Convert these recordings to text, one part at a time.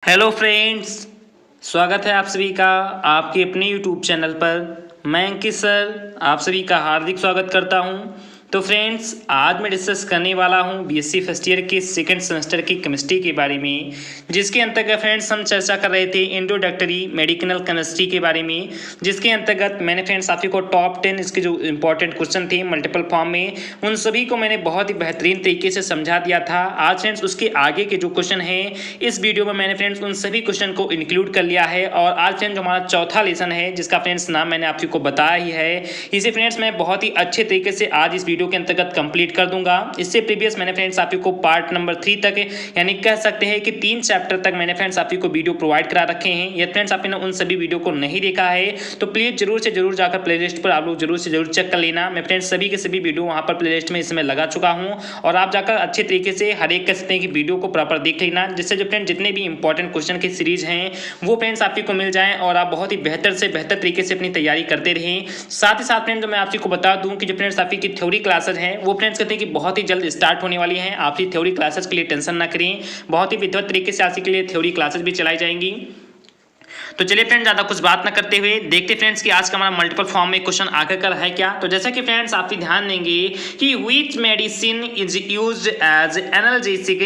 Hello friends, स्वागत है आप सभी का आपके अपने यूट्यूब चैनल पर। मैं अंकित सर आप सभी का हार्दिक स्वागत करता हूं। तो फ्रेंड्स, आज मैं डिस्कस करने वाला हूं बीएससी फर्स्ट ईयर के सेकंड सेमेस्टर की केमिस्ट्री के बारे में, जिसके अंतर्गत फ्रेंड्स हम चर्चा कर रहे थे इंट्रोडक्टरी मेडिकल केमिस्ट्री के बारे में, जिसके अंतर्गत मैंने फ्रेंड्स आप को टॉप 10 इसके जो इंपॉर्टेंट क्वेश्चन थे मल्टीपल फॉर्म में, उन सभी को मैंने बहुत ही बेहतरीन तरीके से समझा दिया था। आज फ्रेंड्स उसके आगे के जो क्वेश्चन हैं इस वीडियो में मैंने फ्रेंड्स उन सभी क्वेश्चन को इंक्लूड कर लिया है। और आज फ्रेंड्स जो हमारा चौथा लेसन है, जिसका फ्रेंड्स नाम मैंने आप को बताया ही है, इसे फ्रेंड्स मैं बहुत ही अच्छे तरीके से आज इस वीडियो के अंतर्गत कंप्लीट कर दूंगा। इससे प्रीवियस मैंने फ्रेंड्स आप को पार्ट नंबर 3 तक, यानी कह सकते हैं कि 3 चैप्टर तक मैंने फ्रेंड्स आप को वीडियो प्रोवाइड करा रखे हैं। यदि फ्रेंड्स आपने उन सभी वीडियो को नहीं देखा है तो प्लीज जरूर से जरूर जाकर प्लेलिस्ट पर आप लोग जरूर से जरूर चेक कर लेना। मैं फ्रेंड्स सभी के सभी वीडियो वहां पर प्लेलिस्ट में इसमें लगा चुका हूं और आप जाकर अच्छे तरीके से हर एक कह सकते हैं कि वीडियो को प्रॉपर देख लेना, जिससे जो फ्रेंड्स जितने भी इंपॉर्टेंट क्वेश्चन की सीरीज हैं वो फ्रेंड्स आप को मिल जाएं और आप बहुत ही बेहतर से बेहतर तरीके से अपनी तैयारी करते रहें। साथ ही साथ फ्रेंड्स मैं आपको बता दूं कि जो फ्रेंड्स आपकी थ्योरी क्लासेज हैं वो फ्रेंड्स कहते हैं कि बहुत ही जल्द स्टार्ट होने वाली हैं। आप थ्योरी क्लासेस के लिए टेंशन ना करें, बहुत ही विधिवत तरीके से आज के लिए थ्योरी क्लासेस भी चलाई जाएंगी। तो चलिए फ्रेंड्स, ज़्यादा कुछ बात ना करते हुए देखते फ्रेंड्स कि आज का हमारा मल्टीपल फॉर्म में क्वेश्चन आकर है क्या। तो जैसा कि फ्रेंड्स आप ध्यान देंगे कि which medicine is used as analgesic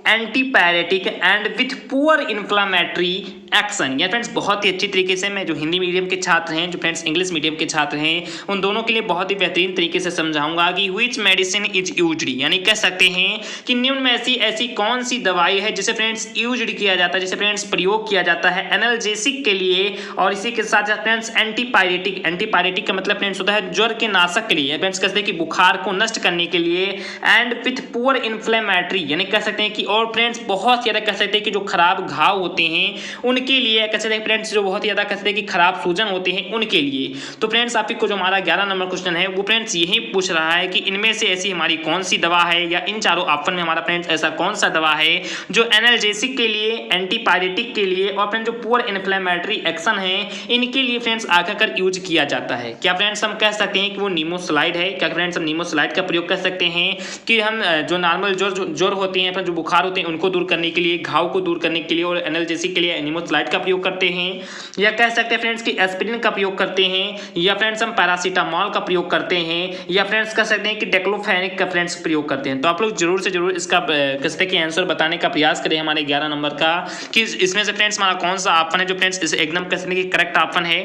antipyretic and with poor inflammatory action. या फ्रेंड्स बहुत ही अच्छी तरीके से मैं जो हिंदी मीडियम के छात्र हैं, जो फ्रेंड्स इंग्लिश मीडियम के छात्र हैं, उन दोनों के लिए बहुत ही बेहतरीन तरीके से समझाऊंगा कि व्हिच मेडिसिन इज यूज्ड, यानी कह सकते हैं कि निम्न में ऐसी कौन सी दवाई है जिसे फ्रेंड्स यूज्ड किया जाता है, जिसे फ्रेंड्स प्रयोग किया जाता है एनाल्जेसिक के लिए और इसी के साथ साथ फ्रेंड्स एंटीपायरेटिक। एंटीपायरेटिक का मतलब फ्रेंड्स होता है ज्वर के नाशक के लिए, फ्रेंड्स कहते हैं कि बुखार को नष्ट करने के लिए, एंड विथ पुअर इन्फ्लेमेटरी, यानी कह सकते हैं कि और फ्रेंड्स बहुत ज्यादा कह सकते हैं कि जो खराब घाव होते हैं उनके लिए, कह सकते हैं फ्रेंड्स जो बहुत ज्यादा कह सकते हैं कि खराब सूजन होते हैं उनके लिए। तो फ्रेंड्स आपको जो हमारा 11 नंबर क्वेश्चन है वो फ्रेंड्स यही पूछ रहा है कि इनमें से ऐसी हमारी कौन सी दवा है, या इन चारों ऑप्शन में हमारा फ्रेंड्स ऐसा कौन सा दवा है जो एनाल्जेसिक के लिए, एंटीपायरेटिक के लिए और फ्रेंड्स जो पुअर इन्फ्लेमेटरी एक्शन है इनके लिए फ्रेंड्स आकर यूज किया जाता है। क्या फ्रेंड्स हम कह सकते हैं कि वो नीमोसलाइड है? क्या फ्रेंड्स हम नीमोसलाइड का प्रयोग कर सकते हैं कि हम जो नॉर्मल ज्वर होते हैं, जो बुखार होते हैं उनको दूर करने के लिए, घाव को दूर करने के लिए और एनाल्जेसिक के लिए नीमोसलाइड का प्रयोग करते हैं? या कह सकते हैं फ्रेंड्स कि एस्पिरिन का प्रयोग करते हैं, या फ्रेंड्स हम पैरासीटामोल का प्रयोग करते हैं, या फ्रेंड्स कह सकते हैं कि डेक्लोफेनेक का फ्रेंड्स प्रयोग करते हैं? तो आप लोग जरूर से जरूर इसका कहते हैं कि आंसर बताने का प्रयास करें हमारे 11 नंबर का, कि इसमें से फ्रेंड्स हमारा कौन सा ऑप्शन है जो फ्रेंड्स एकदम कह सकते हैं कि करेक्ट ऑप्शन है।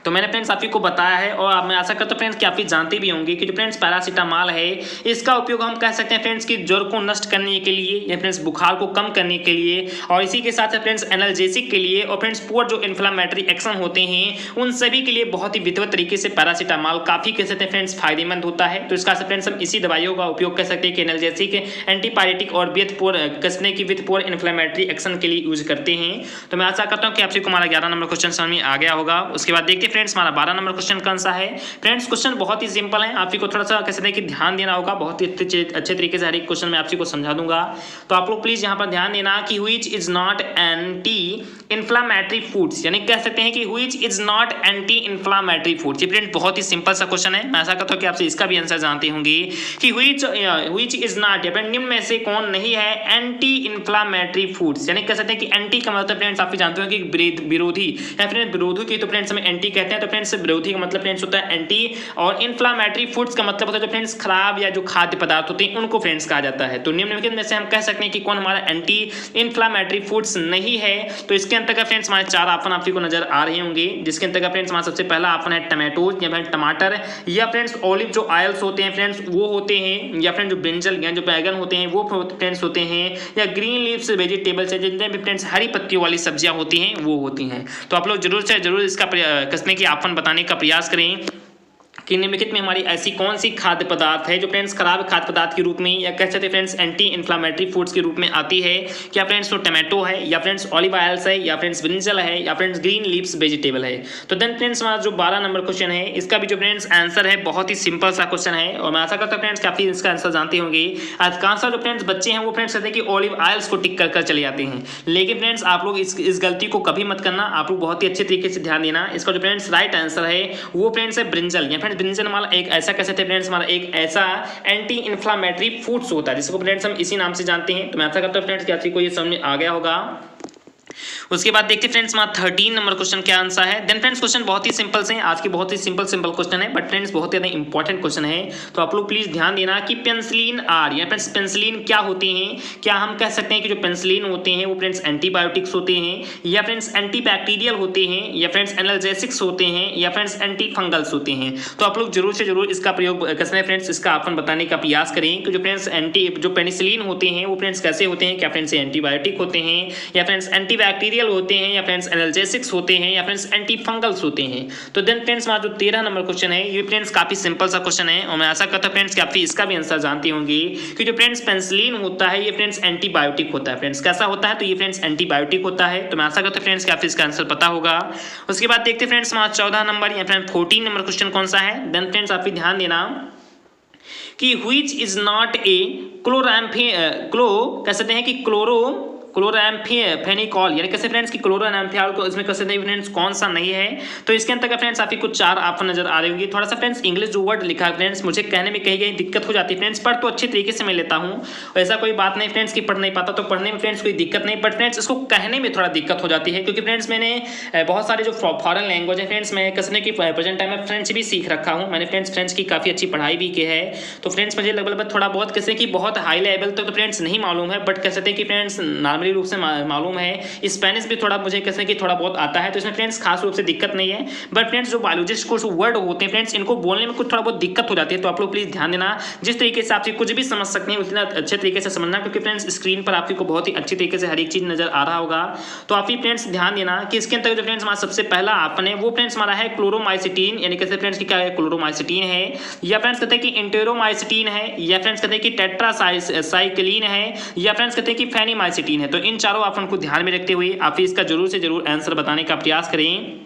तो मैंने फ्रेंड्स आप को बताया है और मैं आशा करता हूं फ्रेंड्स कि आप जानते भी होंगे कि जो फ्रेंड्स पैरासीटामोल है इसका उपयोग हम कह सकते हैं फ्रेंड्स कि ज्वर को नष्ट करने के लिए, या फ्रेंड्स बुखार को कम करने के लिए, और इसी के साथ फ्रेंड्स एनाल्जेसिक के लिए, और फ्रेंड्स पुअर जो इन्फ्लामेटरी एक्शन होते हैं उन सभी के लिए बहुत ही विधिवत तरीके से पैरासीटामोल काफी कह सकते हैं फ्रेंड्स फायदेमंद होता है। तो इसका फ्रेंड्स हम इसी दवाइयों का उपयोग कर सकते हैं कि एनाल्जेसिक, एंटीपायरेटिक और विथ पुअर कसने की विथ पुअर इन्फ्लामेटरी एक्शन के लिए यूज करते हैं। तो मैं आशा करता हूँ कि आपसे हमारा 11 नंबर क्वेश्चन समझ में आ गया होगा। उसके बाद देखते फ्रेंड्स हमारा 12 नंबर क्वेश्चन कौन सा है। फ्रेंड्स क्वेश्चन बहुत ही सिंपल है, आपको थोड़ा सा कैसे कि ध्यान देना होगा, बहुत ही अच्छे तरीके से हर एक क्वेश्चन में आपको समझा दूंगा। तो आप लोग प्लीज यहां पर ध्यान देना कि which is not anti inflammatory foods, यानी कह सकते हैं कि which is not anti inflammatory foods. ये फ्रेंड्स बहुत ही सिंपल सा क्वेश्चन है, मैं आशा करता हूं कि आपसे इसका भी आंसर जानते होंगे कि व्हिच इज नॉट, या फ्रेंड्स निम्न में से कौन नहीं है एंटी इन्फ्लामेटरी फूड्स, यानी कह सकते हैं कि एंटी का मतलब फ्रेंड्स आप जानते हो कि विरोधी, या फ्रेंड्स विरोधी की तो फ्रेंड्स हमें एंटी कहते हैं। तो फ्रेंड्स विरोधी का मतलब फ्रेंड्स होता है एंटी, और इन्फ्लामेटरी फूड्स का मतलब होता है जो फ्रेंड्स खराब या जो खाद्य पदार्थ होते हैं उनको फ्रेंड्स कहा जाता है। तो निम्नलिखित में से हम कह सकते हैं कि कौन हमारा एंटी इन्फ्लामेटरी फूड्स नहीं है। तो इसके अंतर्गत फ्रेंड्स हमारे 4 ऑप्शन आपको नजर आ रहे होंगे, जिसके अंतर्गत फ्रेंड्स हमारा सबसे पहला ऑप्शन है टमाटोज, या फिर टमाटर, या फ्रेंड्स ऑलिव जो ऑयल्स होते हैं फ्रेंड्स वो होते हैं, या फ्रेंड्स जो ब्रिंजल या जो बैगन होते हैं वो फ्रेंड्स होते हैं, या ग्रीन लीव्स वेजिटेबल्स है जिनमें भी फ्रेंड्स हरी पत्तियों वाली सब्जियां होती हैं वो होती हैं। तो आप लोग जरूर से जरूर इसका कसने की ऑप्शन बताने का प्रयास करें कि निम्नलिखित में हमारी ऐसी कौन सी खाद्य पदार्थ है जो फ्रेंड्स खराब खाद्य पदार्थ के रूप में, या कह सकते हैं फ्रेंड्स एंटी इन्फ्लामेटरी फूड्स के रूप में आती है। क्या फ्रेंड्स तो टमाटो है, या फ्रेंड्स ऑलिव ऑयल्स है, या फ्रेंड्स ब्रिंजल है, या फ्रेंड्स ग्रीन लीव्स वेजिटेबल है। तो देन फ्रेंड्स हमारा जो 12 नंबर क्वेश्चन है इसका भी जो फ्रेंड्स आंसर है बहुत ही सिंपल सा क्वेश्चन है, और मैं आशा करता हूं फ्रेंड्स काफी इसका आंसर जानते होंगे। अधिकांश जो फ्रेंड्स बच्चे हैं वो फ्रेंड्स कहते हैं कि ऑलिव ऑयल्स को टिक कर चले जाते हैं, लेकिन फ्रेंड्स आप लोग इस गलती को कभी मत करना, आप लोग बहुत ही अच्छे तरीके से ध्यान देना। इसका जो फ्रेंड्स राइट आंसर है वो फ्रेंड्स है ब्रिंजल, या फ्रेंड्स ब्रिंजल वाला एक ऐसा कह सकते हैं फ्रेंड्स हमारा एक ऐसा एंटी इन्फ्लामेटरी फूड्स होता है जिसको फ्रेंड्स हम इसी नाम से जानते हैं। तो मैं आशा करता हूं फ्रेंड्स कि आपको ये समझ में आ गया होगा। उसके बाद देखते फ्रेंड्स वहाँ 13 नंबर क्वेश्चन क्या आंसर है। देन फ्रेंड्स क्वेश्चन बहुत ही सिंपल से हैं, आज के बहुत ही सिंपल क्वेश्चन है, बट फ्रेंड्स बहुत ज़्यादा इंपॉर्टेंट क्वेश्चन है। तो आप लोग प्लीज़ ध्यान देना कि पेंसिलिन आर या फ्रेंड्स पेंसिलिन क्या होते हैं। क्या हम कह सकते हैं कि जो पेंसिलिन होते हैं वो फ्रेंड्स एंटीबायोटिक्स होते हैं, या फ्रेंड्स एंटीबैक्टीरियल होते हैं, या फ्रेंड्स एनाल्जेसिक्स होते हैं, या फ्रेंड्स एंटी फंगल्स होते हैं। तो आप लोग जरूर से जरूर इसका प्रयोग कैसे हैं फ्रेंड्स, इसका अपन बताने का प्रयास करें कि जो फ्रेंड्स जो पेनिसिलिन होते हैं वो फ्रेंड्स कैसे होते हैं। क्या फ्रेंड्स एंटीबायोटिक होते हैं, या फ्रेंड्स एंटीबैक्टीरियल होते हैं, या फ्रेंड्स एनाल्जेसिक्स होते हैं, या फ्रेंड्स एंटी फंगल्स होते हैं। तो देन फ्रेंड्स वहाँ जो 13 नंबर क्वेश्चन है ये फ्रेंड्स काफी सिंपल सा क्वेश्चन है, और मैं आशा करता हूँ फ्रेंड्स कि आप इसका भी आंसर जानते होंगे कि जो फ्रेंड्स पेंसिलिन होता है ये फ्रेंड्स एंटीबायोटिक होता है। फ्रेंड्स कैसा होता है, तो ये फ्रेंड्स एंटीबायोटिक होता है। तो मैं आशा करता हूँ फ्रेंड्स कि आप इसका आंसर पता होगा। उसके बाद देखते फ्रेंड्स वहाँ 14 नंबर या फ्रेंड्स 14 नंबर क्वेश्चन कौन सा है। देन फ्रेंड्स आप भी ध्यान देना कि व्हिच इज नॉट ए कह सकते हैं कि क्लोराम्फेनिकॉल, यानी कैसे फ्रेंड्स कि क्लोराम्फेनिकॉल को इसमें कैसे नहीं फ्रेंड्स कौन सा नहीं है। तो इसके अंतर्गत फ्रेंड्स आपकी कुछ 4 ऑप्शन नजर आ रहे होंगे। थोड़ा सा फ्रेंड्स इंग्लिश जो वर्ड लिखा है फ्रेंड्स मुझे कहने में कहीं दिक्कत हो जाती है फ्रेंड्स, पढ़ तो अच्छे तरीके से मैं लेता हूँ, ऐसा कोई बात नहीं फ्रेंड्स कि पढ़ नहीं पाता, तो पढ़ने में फ्रेंड्स कोई दिक्कत नहीं, बट फ्रेंड्स इसको कहने में थोड़ा दिक्कत हो जाती है, क्योंकि फ्रेंड्स मैंने बहुत सारे जो फॉरेन लैंग्वेज है फ्रेंड्स मैं कसने की प्रेजेंट टाइम में फ्रेंच भी सीख रखा हूँ मैंने फ्रेंड्स, फ्रेंच की काफ़ी अच्छी पढ़ाई भी की है। तो फ्रेंड्स मुझे लगभग थोड़ा बहुत कैसे कि बहुत हाई लेवल तक तो फ्रेंड्स नहीं मालूम है, बट कह सकते हैं कि फ्रेंड्स नॉर्मली रूप से मालूम है। स्पेनिश भी थोड़ा मुझे कैसे कि थोड़ा बहुत आता है, तो इसमें फ्रेंड्स खास रूप से दिक्कत नहीं है। बट फ्रेंड्स जो बायोलॉजिस्ट कुछ वर्ड होते हैं फ्रेंड्स इनको बोलने में कुछ थोड़ा बहुत दिक्कत हो जाती है। तो आप लोग प्लीज ध्यान देना, जिस तरीके से आप कुछ भी समझ सकते हैं उतना अच्छे तरीके से समझना, क्योंकि फ्रेंड्स स्क्रीन पर आपको बहुत ही अच्छी तरीके से हर एक चीज नजर आ रहा होगा। तो आप ही फ्रेंड्स ध्यान देना कि इसके अंतर्गत फ्रेंड्स हमारा सबसे पहला ऑप्शन है वो फ्रेंड्स हमारा है क्लोरोमाइसिटीन, यानी कैसे फ्रेंड्स की क्या है क्लोरोमाइसिटीन है, या फ्रेंड्स कहते हैं कि इंटेरोमाइसिटीन है, या फ्रेंड्स कहते हैं कि टेट्रासाइक्लिन है, या फ्रेंड्स कहते हैं कि फेनिमाइसिटीन है। तो इन चारों ऑप्शन को ध्यान में रखते हुए आप इसका जरूर से जरूर आंसर बताने का प्रयास करें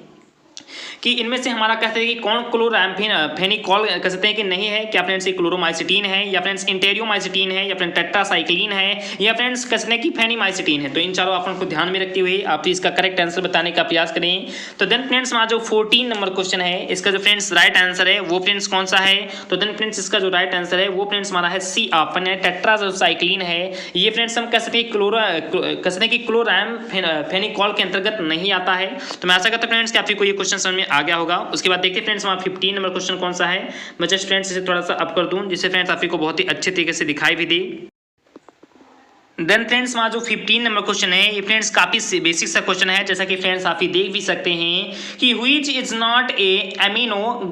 कि इनमें से हमारा कहते हैं कि कौन क्लोराम्फेनिकॉल कह सकते हैं कि नहीं है। क्या फ्रेंड्स ये क्लोरोमाइसिटीन है, या फ्रेंड्स इंटेरियोमाइसिटीन है, या फ्रेंड्स टेट्रासाइक्लिन है, या फ्रेंड्स कह सकते हैं कि फेनिमाइसिटीन है। तो इन चारों ऑप्शन को ध्यान में रखते हुए आप इसका करेक्ट आंसर बताने का प्रयास करें। तो देन फ्रेंड्स हमारा जो 14 नंबर क्वेश्चन है इसका जो फ्रेंड्स राइट आंसर है वो फ्रेंड्स कौन सा है। तो देन फ्रेंड्स इसका जो राइट आंसर है वो फ्रेंड्स हमारा है सी ऑप्शन है, टेट्रासाइक्लिन है। ये फ्रेंड्स हम कह सकते हैं कि क्लोराम्फेनिकॉल के अंतर्गत नहीं आता है। तो मैं आशा करता हूं फ्रेंड्स कि आपको ये क्वेश्चन समझ में आ गया होगा। उसके बाद देखते हैं फ्रेंड्स वहाँ 15 नंबर क्वेश्चन कौन सा है। मैं जस्ट फ्रेंड्स इसे थोड़ा सा अप कर दूं जिससे फ्रेंड्स आपको बहुत ही अच्छे तरीके से दिखाई भी दी। देन फ्रेंड्स वहाँ जो 15 नंबर क्वेश्चन है ये फ्रेंड्स काफी बेसिक सा क्वेश्चन है, जैसा कि फ्रेंड्स आप देख भी सकते हैं कि which is not a amino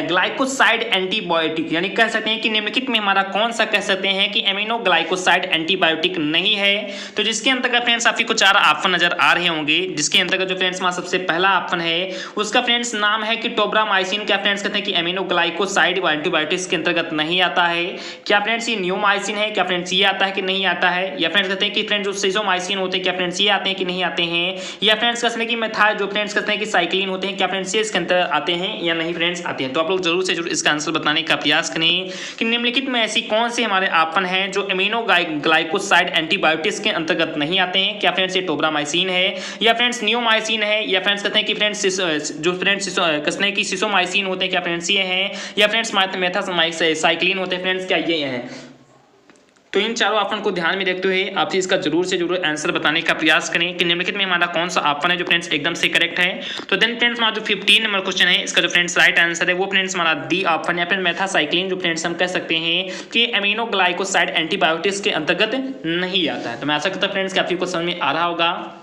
glycoside antibiotic, यानी कह सकते हैं कि निम्नलिखित में हमारा कौन सा कह सकते हैं कि एमिनो ग्लाइकोसाइड एंटीबायोटिक नहीं है। तो जिसके अंतर्गत फ्रेंड्स आपको 4 ऑप्शन नजर आ रहे होंगे, जिसके अंतर्गत जो फ्रेंड्स वहाँ सबसे पहला ऑप्शन है उसका फ्रेंड्स नाम है कि टोब्रामाइसिन। क्या फ्रेंड्स कहते हैं कि एमिनो ग्लाइकोसाइड एंटीबायोटिक्स के अंतर्गत नहीं आता है। क्या फ्रेंड्स ये नियोमाइसिन है, क्या फ्रेंड्स ये आता है कि नहीं आता है। या फ्रेंड्स कहते हैं कि फ्रेंड्स जो सिसोमाइसिन होते हैं क्या फ्रेंड्स ये आते हैं कि नहीं आते हैं। या फ्रेंड्स कहते हैं कि मेथाइल जो फ्रेंड्स कहते हैं कि साइक्लिन होते हैं क्या फ्रेंड्स ये इसके अंदर आते हैं या नहीं फ्रेंड्स आते हैं। तो आप लोग जरूर से जरूर इसका आंसर बताने का प्रयास करें कि निम्नलिखित में ऐसी कौन से हमारे ऑप्शन हैं जो एमिनो ग्लाइकोसाइड एंटीबायोटिक्स के अंतर्गत नहीं आते हैं। क्या फ्रेंड्स ये टोब्रामाइसिन है, या फ्रेंड्स नियोमाइसिन है, या फ्रेंड्स कहते हैं कि फ्रेंड्स जो फ्रेंड्स कहते हैं कि सिसोमाइसिन होते हैं क्या फ्रेंड्स ये हैं, या फ्रेंड्स मेथासाइक्लिन होते हैं फ्रेंड्स क्या ये हैं। तो इन चारों ऑप्शन को ध्यान में रखते हुए आप इसका जरूर से जरूर आंसर बताने का प्रयास करें कि निम्नलिखित में हमारा कौन सा ऑप्शन है जो फ्रेंड्स एकदम से करेक्ट है। तो देन फ्रेंड्स हमारा जो 15 नंबर क्वेश्चन है इसका जो फ्रेंड्स राइट आंसर है वो फ्रेंड्स हमारा डी ऑप्शन या फिर मेथासाइक्लिन जो फ्रेंड्स हम कह सकते हैं कि एमिनो ग्लाइकोसाइड एंटीबायोटिक्स के अंतर्गत नहीं आता है। तो मैं आशा करता हूं फ्रेंड्स कि आपको समझ में आ रहा होगा।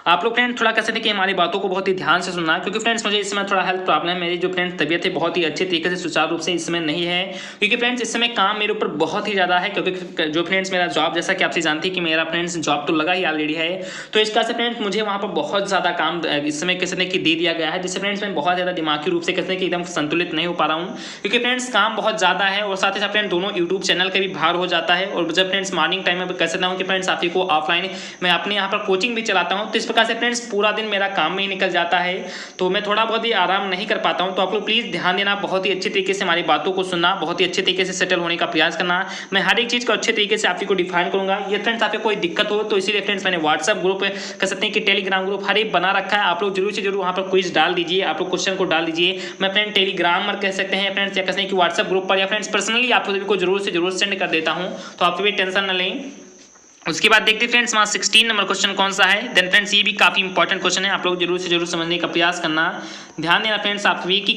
आप लोग फ्रेंड्स थोड़ा कह सकते हैं कि हमारी बातों को बहुत ही ध्यान से सुनना, क्योंकि फ्रेंड्स मुझे इस समय थोड़ा हेल्थ प्रॉब्लम है, मेरी जो फ्रेंड्स तबीयत है बहुत ही अच्छे तरीके से सुचारू रूप से इस समय नहीं है, क्योंकि फ्रेंड्स इस समय काम मेरे ऊपर बहुत ही ज़्यादा है। क्योंकि जो फ्रेंड्स मेरा जॉब जैसा कि आपसे जानती है कि मेरा फ्रेंड्स जॉब तो लगा ही ऑलरेडी है, तो इस कारण से फ्रेंड्स मुझे वहाँ पर बहुत ज़्यादा काम इस समय कह सकते हैं कि दे दिया गया है, जिससे फ्रेंड्स मैं बहुत ज़्यादा दिमागी रूप से कहते हैं कि एकदम संतुलित नहीं हो पा रहा हूँ, क्योंकि फ्रेंड्स काम बहुत ज़्यादा है और साथ ही साथ फ्रेंड्स दोनों यूट्यूब चैनल का भी भार हो जाता है। और जब फ्रेंड्स मॉर्निंग टाइम में कह सकता हूँ कि फ्रेंड्स आप ही को ऑफलाइन मैं अपने यहाँ पर कोचिंग भी चलाता हूँ, तो इस प्रकार से फ्रेंड्स पूरा दिन मेरा काम में ही निकल जाता है, तो मैं थोड़ा बहुत ही आराम नहीं कर पाता हूं। तो आप लोग प्लीज ध्यान देना, बहुत ही अच्छे तरीके से हमारी बातों को सुनना, बहुत ही अच्छे तरीके से सेटल होने का प्रयास करना। मैं हर एक चीज को अच्छे तरीके से आपको डिफाइन करूंगा। ये फ्रेंड्स आपको कोई दिक्कत हो तो इसीलिए फ्रेंड्स मैंने व्हाट्सएप ग्रुप कह सकते हैं कि टेलीग्राम ग्रुप हर एक बना रखा है। आप लोग जरूर से जरूर वहां पर क्विज डाल दीजिए, आप लोग क्वेश्चन को डाल दीजिए। मैं फ्रेंड टेलीग्राम पर कह सकते हैं फ्रेंड्स या कहते हैं कि व्हाट्सएप ग्रुप पर या फ्रेंड्स पर्सनली आप सभी को जरूर से जरूर सेंड कर देता हूँ, तो आप भी टेंशन न लें। उसके बाद देखते हैं फ्रेंड्स वहाँ 16 नंबर क्वेश्चन कौन सा है। देन फ्रेंड्स ये भी काफ़ी इंपॉर्टेंट क्वेश्चन है, आप लोग जरूर से जरूर समझने का प्रयास करना। ध्यान देना फ्रेंड्स आप भी कि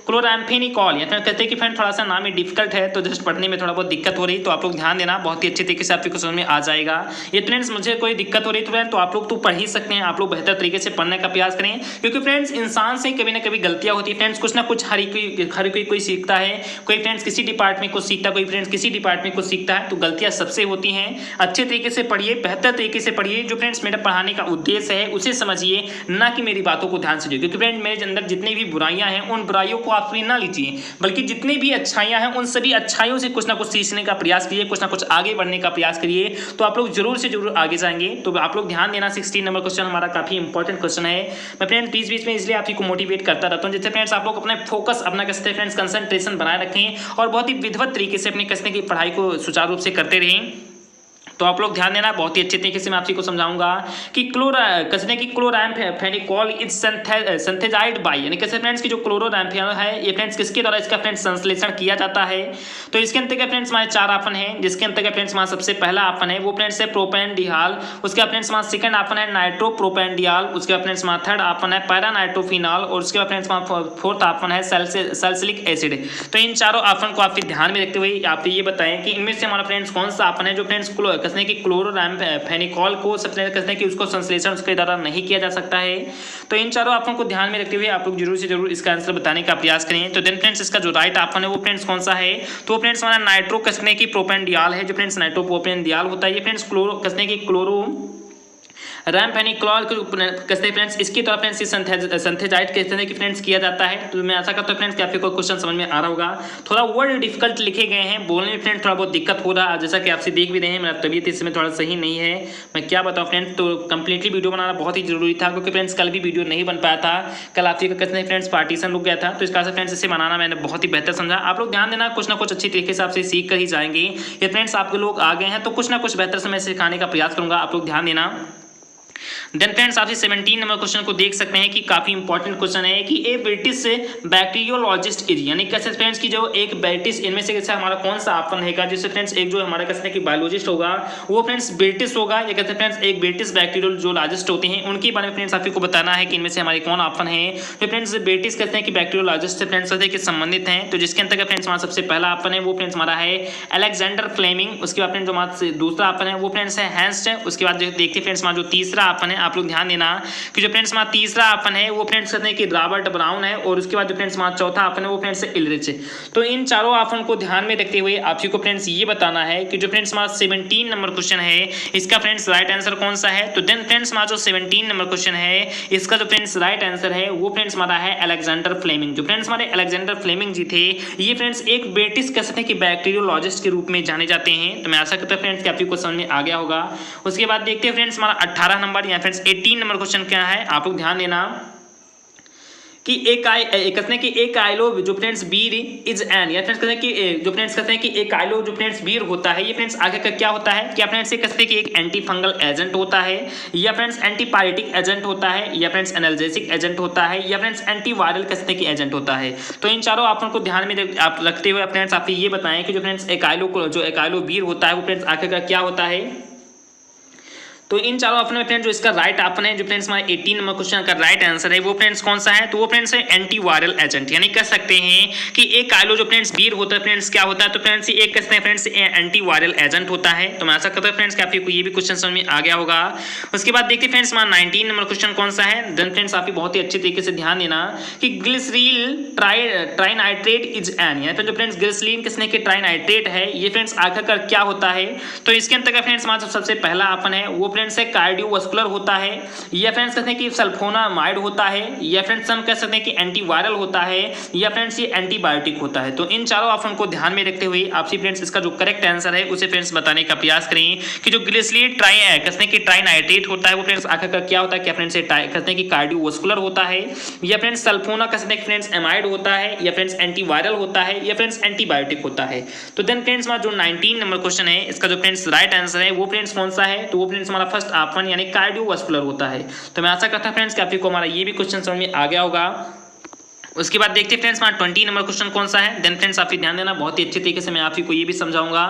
क्लोराम्फेनिकॉल, या फिर कहते हैं कि फ्रेंड थोड़ा सा नाम ही डिफिकल्ट है तो जस्ट पढ़ने में थोड़ा बहुत दिक्कत हो रही, तो आप लोग ध्यान देना, बहुत ही अच्छे तरीके से आपको समझ में आ जाएगा। ये फ्रेंड्स मुझे कोई दिक्कत हो रही तो फ्रेंड तो आप लोग तो पढ़ ही सकते हैं, आप लोग बेहतर तरीके से पढ़ने का प्रयास करें, क्योंकि फ्रेंड्स इंसान से कभी ना कभी गलतियां होती है फ्रेंड्स, कुछ ना कुछ हर कोई सीखता है, कोई फ्रेंड्स किसी डिपार्टमेंट को सीखता है, कोई फ्रेंड्स किसी डिपार्टमेंट को सीखता है, तो गलतियां सबसे होती हैं। अच्छे तरीके से पढ़िए, बेहतर तरीके से पढ़िए, जो फ्रेंड्स मेरा पढ़ाने का उद्देश्य है उसे समझिए, ना कि मेरी बातों को ध्यान से सुनिए, क्योंकि फ्रेंड मेरे अंदर जितनी भी बुराइयां हैं उन बुराइयों को आप ना लीजिए, बल्कि जितनी भी अच्छाइयां हैं उन सभी अच्छाइयों से कुछ ना कुछ सीखने का प्रयास करिए, कुछ ना कुछ आगे बढ़ने का प्रयास करिए, तो आप लोग जरूर से जरूर आगे जाएंगे। तो आप लोग ध्यान देना, 16 नंबर क्वेश्चन हमारा काफी इंपॉर्टेंट क्वेश्चन है। मैं फ्रेंड्स बीच बीच में इसलिए आप ही को मोटिवेट करता रहता हूँ, जिससे फ्रेंड्स आप लोग अपना फोकस, अपना कहते हैं फ्रेंड्स कंसंट्रेशन बनाए रखें और बहुत ही विधिवत तरीके से अपने कसने की पढ़ाई को सुचारू रूप से करते रहें। तो आप लोग ध्यान देना, बहुत ही अच्छे तरीके से मैं आप को समझाऊंगा कि क्लोराम्फेनिकॉल इज सिंथेसाइज्ड बाय, यानी कैसे फ्रेंड्स की जो क्लोरोरैम्फेनॉल है ये फ्रेंड्स किसके द्वारा इसका फ्रेंड्स संश्लेषण किया जाता है। तो इसके अंतर्गत फ्रेंड्स हमारे 4 आपन है, जिसके अंतर्गत फ्रेंड्स हमारा सबसे पहला आपन है वो फ्रेंड्स है प्रोपेनडिहाल, उसके बाद फ्रेंड्स हमारा सेकंड आपन है नाइट्रोप्रोपेनडिहाल, उसके बाद फ्रेंड्स हमारा थर्ड आपन है पैरानाइट्रोफिनॉल और उसके बाद फ्रेंड्स हमारा फोर्थ आपन है सैलिसिलिक एसिड। तो इन चारों आपन को आप ध्यान में रखते हुए आप ये बताएं कि इनमें से हमारा फ्रेंड्स कौन सा आपन है जो फ्रेंड्स कसने की क्लोरोरैम्फेनिकॉल को सबसे कसने की उसको संश्लेषण उसके द्वारा नहीं किया जा सकता है। तो इन चारों आपन को ध्यान में रखते हुए आप लोग जरूर से जरूर इसका आंसर बताने का प्रयास करें। तो देन फ्रेंड्स इसका जो राइट आपन है वो फ्रेंड्स कौन सा है, तो फ्रेंड्स हमारा नाइट्रो कसने की प्रोपेनडियाल है, जो फ्रेंड्स नाइट्रोप्रोपेनडियाल होता है ये फ्रेंड्स क्लोरो कसने की क्लोरो रैम्फेनिकॉल कहते हैं फ्रेंड्स, इसकी तरफ फ्रेंड्स सिंथेसाइज्ड कहते हैं कि फ्रेंड्स किया जाता है। तो मैं आशा करता हूं फ्रेंड्स कि आपको क्वेश्चन समझ में आ रहा होगा। थोड़ा वर्ड डिफिकल्ट लिखे गए हैं, बोलने में फ्रेंड्स थोड़ा बहुत दिक्कत हो रहा है, जैसा कि आपसे देख भी रहे हैं मेरा तबीयत इसमें थोड़ा सही नहीं है, मैं क्या बताऊँ फ्रेंड्स। तो कंप्लीटली वीडियो बनाना बहुत ही जरूरी था, क्योंकि फ्रेंड्स कल भी वीडियो नहीं बन पाया था, कल आपके कहते हैं फ्रेंड्स पार्टीशन रुक गया था, तो इस कारण से फ्रेंड्स इसे बनाना मैंने बहुत ही बेहतर समझा। आप लोग ध्यान देना, कुछ ना कुछ अच्छी तरीके से आपसे सीख कर ही जाएंगे। ये फ्रेंड्स आपके लोग आ गए हैं तो कुछ ना कुछ बेहतर से मैं सिखाने का प्रयास करूंगा, आप लोग ध्यान देना। देन फ्रेंड्स आप 17 नंबर क्वेश्चन को देख सकते हैं कि काफी इंपॉर्टेंट क्वेश्चन है कि ए ब्रिटिश बैक्टीरियोलॉजिस्ट इज, यानी कैसे फ्रेंड्स की जो एक ब्रिटिश, इनमें से कैसे हमारा कौन सा आपन रहेगा जिससे फ्रेंड्स एक जो हमारा कहते हैं कि बायोलॉजिस्ट होगा वो फ्रेंड्स ब्रिटिश होगा, या कहते हैं फ्रेंड्स एक ब्रिटिश बैक्टीरियोलॉजिस्ट होते हैं, उनके बारे में फ्रेंड्स आपको बताना है कि इनमें से हमारे कौन आपन है जो फ्रेंड्स ब्रिटिश कहते हैं कि बैक्टीरियोलॉजिस्ट से फ्रेंड्स के संबंधित हैं। तो जिसके अंतर्गत फ्रेंड्स हमारा सबसे पहला आपन है वो फ्रेंड्स हमारा है अलेक्जेंडर फ्लेमिंग, उसके बाद फ्रेंड्स जो हमारा दूसरा आपन है वो फ्रेंड्स है हैंस्ट, उसके बाद देखिए फ्रेंड्स हमारा जो तीसरा आपन है आप लोग ध्यान देना कि जो फ्रेंड्स हमारा तीसरा आपन है वो फ्रेंड्स कहते हैं कि रॉबर्ट ब्राउन है, और उसके बाद जो फ्रेंड्स हमारा चौथा आपन है वो फ्रेंड्स इलरिच है। तो इन चारों आपन को ध्यान में रखते हुए आप को फ्रेंड्स ये बताना है कि जो फ्रेंड्स हमारा 17 नंबर क्वेश्चन है इसका फ्रेंड्स राइट आंसर कौन सा है। तो देन फ्रेंड्स हमारा जो 17 नंबर क्वेश्चन है इसका जो फ्रेंड्स राइट आंसर है वो फ्रेंड्स हमारा है अलेक्जेंडर फ्लेमिंग। जो फ्रेंड्स हमारे अलेक्जेंडर फ्लेमिंग जी थे ये फ्रेंड्स एक ब्रिटिश कह सकते हैं कि बैक्टीरियोलॉजिस्ट के रूप में जाने जाते हैं। तो मैं आशा करता हूं फ्रेंड्स कि आपको समझ में आ गया होगा। उसके बाद देखते हैं फ्रेंड्स हमारा 18 नंबर या फ्रेंड्स 18 नंबर क्वेश्चन क्या है, आप लोग ध्यान देना कि एक आइलो जो फ्रेंड्स बीर इज एन, या फ्रेंड्स कहते हैं कि जो फ्रेंड्स कहते हैं कि एक आइलो जो फ्रेंड्स बीर होता है ये फ्रेंड्स आगे का क्या होता है, क्या फ्रेंड्स ये कहते हैं कि एक एंटी फंगल एजेंट होता है, या फ्रेंड्स एंटीपायरेटिक एजेंट होता है, या फ्रेंड्स एनाल्जेसिक एजेंट होता है, या फ्रेंड्स एंटीवायरल कहते हैं कि एजेंट होता है। तो इन चारों आपन को ध्यान में आप रखते हुए फ्रेंड्स आप ये बताएं कि जो फ्रेंड्स एक आइलो बीर होता है वो फ्रेंड्स आगे का क्या होता है। तो इन चारों अपने फ्रेंड्स जो इसका राइट आपन है जो फ्रेंड्स हमारे 18 नंबर क्वेश्चन का राइट आंसर है वो फ्रेंड्स कौन सा है, तो वो फ्रेंड्स है एंटीवायरल एजेंट, यानी कह सकते हैं कि एक आइलो जो फ्रेंड्स बीर होता है फ्रेंड्स क्या होता है, तो फ्रेंड्स एक कहते हैं फ्रेंड्स एंटीवायरल एजेंट होता है। तो मैं आशा करता हूं फ्रेंड्स कि आपको ये भी क्वेश्चन समझ में आ गया होगा। उसके बाद देखते हैं फ्रेंड्स हमारा 19 नंबर क्वेश्चन कौन सा है। देन फ्रेंड्स आप बहुत ही अच्छे तरीके से ध्यान देना कि ग्लिसरील ट्राइनाइट्रेट इज एन, या फिर जो फ्रेंड्स ग्लिसरीन किसने के ट्राइनाइट्रेट है ये फ्रेंड्स आखिरकार क्या होता है। तो इसके अंतर्गत फ्रेंड्स हमारा सबसे पहला आपन है वो फ्रेंड्स है कार्डियोवास्कुलर होता है, या फ्रेंड्स कहते हैं कि सल्फोनामाइड होता है, या फ्रेंड्स हम कह सकते हैं कि एंटीवायरल होता है, या फ्रेंड्स ये एंटीबायोटिक होता है। तो इन चारों ऑप्शन को ध्यान में रखते हुए आपसे फ्रेंड्स इसका जो करेक्ट आंसर है उसे फ्रेंड्स बताने का प्रयास करें कि जो ग्लिसरीन कहते हैं कि ट्राइनाइट्रेट होता है वो फ्रेंड्स आखिरकार क्या होता है, क्या फ्रेंड्स कहते हैं कि कार्डियोवास्कुलर होता है, या फ्रेंड्स सल्फोना कहते हैं कि फ्रेंड्स एमाइड होता है, या फ्रेंड्स एंटीवायरल होता है, या फ्रेंड्स एंटीबायोटिक होता है। तो देन फ्रेंड्स हमारा जो 19 नंबर क्वेश्चन है इसका जो फ्रेंड्स राइट आंसर है वो फ्रेंड्स कौन सा है, तो वो फ्रेंड्स हमारा फर्स्ट ऑप्शन यानी कार्डियोवास्कुलर होता है। तो मैं आशा करता हूं फ्रेंड्स कि आपको हमारा ये भी क्वेश्चन समझ में आ गया होगा। उसके बाद देखते हैं फ्रेंड्स हमारा 20 नंबर क्वेश्चन कौन सा है। देन फ्रेंड्स आप ध्यान देना बहुत ही अच्छे तरीके से मैं आपको ये भी समझाऊंगा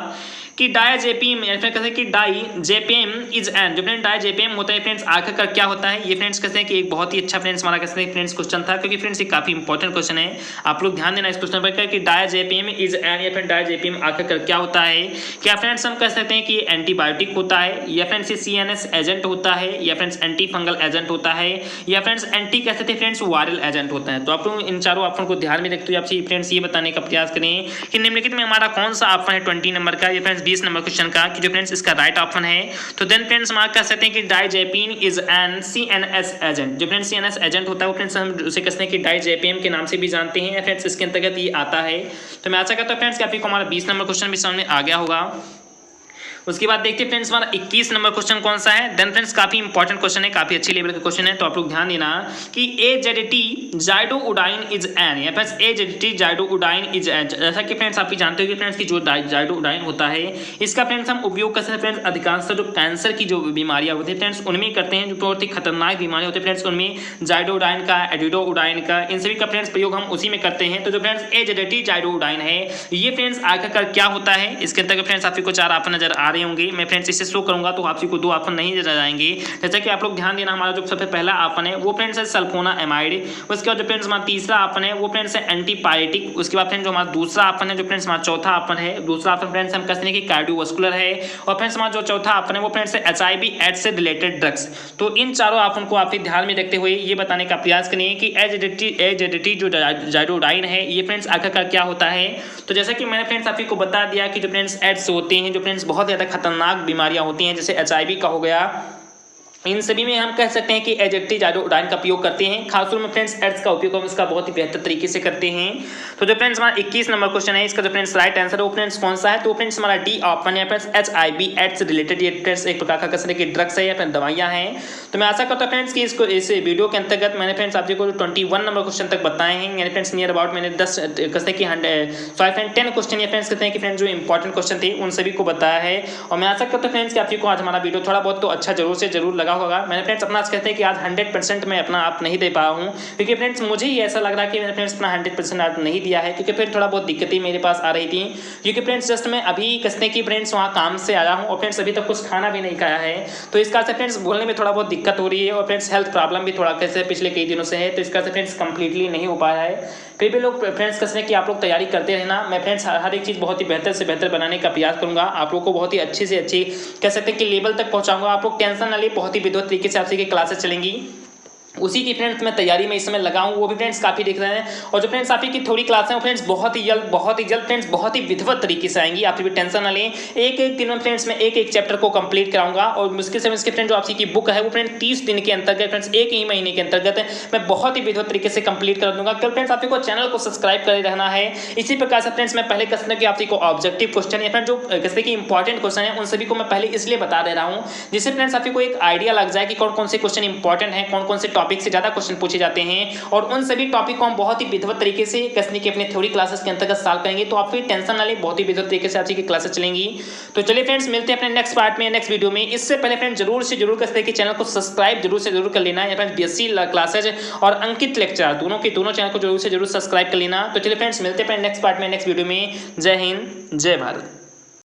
कि डायजेपियम या फिर कहते हैं कि डायजेपियम इज एन, जो फ्रेंड्स डायजेपियम होता है फ्रेंड्स आखिरकार क्या होता है, ये फ्रेंड्स कहते हैं कि एक बहुत ही अच्छा फ्रेंड्स हमारा कहते हैं फ्रेंड्स क्वेश्चन था, क्योंकि फ्रेंड्स ये काफी इंपॉर्टेंट क्वेश्चन है, आप लोग ध्यान देना इस क्वेश्चन पर कि डायजेपियम इज एन या फिर डायजेपियम आखिरकार क्या होता है। क्या फ्रेंड्स हम कह सकते हैं कि एंटीबायोटिक होता है, या फ्रेंड्स CNS एजेंट होता है, या फ्रेंड्स एंटी फंगल एजेंट होता है, या फ्रेंड्स एंटी कह सकते हैं फ्रेंड्स वायरल एजेंट होता है। तो आप लोग इन चारों ऑप्शन को ध्यान में रखते हुए आपसे फ्रेंड्स ये बताने का प्रयास करें कि निम्नलिखित में हमारा कौन सा ऑप्शन है 20 नंबर का या फ्रेंड्स 20 नंबर क्वेश्चन का कि जो फ्रेंड्स इसका राइट ऑप्शन है। तो देन फ्रेंड्स हम कह सकते हैं कि डायजेपिन इज एन CNS एजेंट, जो फ्रेंड्स CNS एजेंट होता है वो फ्रेंड्स हम उसे कहते हैं कि डायजेपियम के नाम से भी जानते हैं, फ्रेंड्स इसके अंतर्गत ये आता है। तो मैं आशा करता हूं फ्रेंड्स कि आपको हमारा 20 नंबर क्वेश्चन भी समझ में आ गया होगा। उसके बाद देखते हैं फ्रेंड्स हमारा 21 नंबर क्वेश्चन कौन सा है। देन फ्रेंड्स काफी इंपॉर्टेंट क्वेश्चन है, काफी अच्छी लेवल का क्वेश्चन है, तो आप लोग ध्यान देना कि AZT जाइडोउडाइन इज एन, या फ्रेंड्स AZT जाइडोउडाइन इज एन। जैसा कि फ्रेंड्स आप जानते हो कि फ्रेंड्स की जो जाइडोउडाइन होता है इसका फ्रेंड्स हम उपयोग करते हैं फ्रेंड्स अधिकांशतः जो कैंसर की जो बीमारियां होती है फ्रेंड्स उनमें करते हैं, जो बहुत ही खतरनाक बीमारियां होती है फ्रेंड्स उनमें जाइडोउडाइन का, एडिडोउडाइन का, इन सभी का फ्रेंड्स प्रयोग हम उसी में करते हैं। तो जो फ्रेंड्स AZT जाइडोउडाइन है ये फ्रेंड्स आखिरकार क्या होता है, इसके अंतर्गत फ्रेंड्स आपको 4 ऑप्शन नजर आ रहे होंगे। मैं फ्रेंड्स इसे शो करूंगा तो आपसी को 2 ऑप्शन नहीं नजर आएंगे। जैसा कि आप लोग ध्यान देना हमारा जो सबसे पहला ऑप्शन है वो फ्रेंड्स है सल्फोनामाइड, उसके बाद जो फ्रेंड्स हमारा तीसरा ऑप्शन है वो फ्रेंड्स है एंटीपायरेटिक, उसके बाद फ्रेंड्स जो हमारा दूसरा ऑप्शन है जो फ्रेंड्स हमारा चौथा ऑप्शन है, दूसरा ऑप्शन फ्रेंड्स हम कहते हैं कि कार्डियोवास्कुलर है, और फ्रेंड्स हमारा जो चौथा ऑप्शन है वो फ्रेंड्स है HIV एड्स से रिलेटेड ड्रग्स। तो इन चारों ऑप्शन को आप ध्यान में रखते हुए ये बताने का प्रयास करें कि AZT जो जाइडोउडाइन है ये फ्रेंड्स आखिरकार क्या होता है। तो जैसा कि मैंने फ्रेंड्स आपको बता दिया कि जो फ्रेंड्स एड्स होते हैं, जो फ्रेंड्स बहुत ज्यादा खतरनाक बीमारियां होती हैं जैसे HIV का हो गया, इन सभी में हम कह सकते हैं कि AZT जाइडोउडाइन का उपयोग करते हैं, खासतौर में फ्रेंड्स एड्स का उपयोग हम इसका बहुत ही बेहतर तरीके से करते हैं। तो जो फ्रेंड्स हमारा 21 नंबर क्वेश्चन है इसका जो फ्रेंड्स राइट आंसर है वो फ्रेंड्स कौन सा है, तो फ्रेंड्स हमारा डी ऑप्शन है फ्रेंड्स HIV एड्स रिलेटेड, ये फ्रेंड्स एक प्रकार का कसने की ड्रग्स है या फिर दवाइयां हैं। तो मैं आशा करता हूं फ्रेंड्स कि इसको इस वीडियो के अंतर्गत मैंने फ्रेंड्स आपको 21 नंबर क्वेश्चन तक बताए हैं, यानी फ्रेंड्स नियर अबाउट मैंने 10 कसने की 10 क्वेश्चन या फ्रेंड्स कहते हैं कि फ्रेंड्स जो इंपॉर्टेंट क्वेश्चन थे उन सभी को बताया है। और मैं आशा करता हूं फ्रेंड्स कि आपको आज हमारा वीडियो थोड़ा बहुत तो अच्छा जरूर से जरूर लगा होगा। मैंने फ्रेंड्स अपना कहते हैं कि आज 100% मैं अपना आप नहीं दे पाया हूँ, क्योंकि फ्रेंड्स मुझे ही ऐसा लग रहा है कि मैंने फ्रेंड्स अपना 100% आज नहीं दिया है, क्योंकि फिर थोड़ा बहुत दिक्कतें मेरे पास आ रही थी, क्योंकि फ्रेंड्स जस्ट मैं अभी कसने की फ्रेंड्स वहाँ काम से आया हूँ और फ्रेंड्स अभी तक कुछ खाना भी नहीं खाया है, तो इसका से फ्रेंड्स बोलने में थोड़ा बहुत दिक्कत हो रही है, और फ्रेंड्स हेल्थ प्रॉब्लम भी थोड़ा कैसे पिछले कई दिनों से है, तो इसका से फ्रेंड्स कंप्लीटली नहीं हो पाया है। फिर भी लोग फ्रेंड्स कसने की आप लोग तैयारी करते रहना, मैं फ्रेंड्स हर एक चीज़ बहुत ही बेहतर से बेहतर बनाने का प्रयास करूंगा, आप लोग को बहुत ही अच्छी से अच्छी कह सकते हैं कि लेवल तक पहुंचाऊंगा। आप लोग टेंशन ना ले, बहुत ही विद्युत तरीके से आपसे क्लासेस चलेंगी, उसी की फ्रेंड्स मैं तैयारी में इस समय लगाऊं, वो भी फ्रेंड्स काफ़ी दिख रहे हैं। और जो फ्रेंड्स आपकी थोड़ी क्लास है फ्रेंड्स बहुत ही जल्द फ्रेंड्स बहुत ही विधिवत तरीके से आएंगी, आप भी टेंशन ना लें। एक दिन में फ्रेंड्स मैं एक चैप्टर को कंप्लीट कराऊंगा, और मुश्किल से इसके फ्रेंड जो आपकी बुक है वो फ्रेंड्स 30 दिन के अंतर्गत फ्रेंड्स 1 ही महीने के अंतर्गत मैं बहुत ही विधिवत तरीके से कंप्लीट कर दूंगा। कल फ्रेंड्स आपको चैनल को सब्सक्राइब कर रहना है। इसी प्रकार से फ्रेंड्स मैं पहले कसने की आपको ऑब्जेक्टिव क्वेश्चन या फ्रेंड जो कसने की इंपॉर्टेंट क्वेश्चन है उन सभी को मैं पहले इसलिए बता दे रहा हूँ जिससे फ्रेंड्स आपको एक आइडिया लग जाए कि कौन कौन से क्वेश्चन इंपॉर्टेंट है, कौन कौन से टॉपिक से ज़्यादा क्वेश्चन पूछे जाते हैं, और उन सभी टॉपिक को हम बहुत ही विधिवत तरीके से कसने की अपने थ्योरी क्लासेस के अंतर्गत सॉल्व करेंगे। तो आप फिर टेंशन ना लें, बहुत ही विधिवत तरीके से आपकी क्लासेस चलेंगी। तो चलिए फ्रेंड्स मिलते हैं अपने नेक्स्ट पार्ट में, नेक्स्ट वीडियो में। इससे पहले फ्रेंड्स जरूर से जरूर कसने की चैनल को सब्सक्राइब जरूर से जरूर कर लेना है, फ्रेंड्स BSc क्लासेज और अंकित लेक्चर दोनों चैनल को जरूर से जरूर सब्सक्राइब कर लेना। तो चलिए फ्रेंड्स मिलते हैं अपने नेक्स्ट पार्ट में, नेक्स्ट वीडियो में। जय हिंद, जय भारत।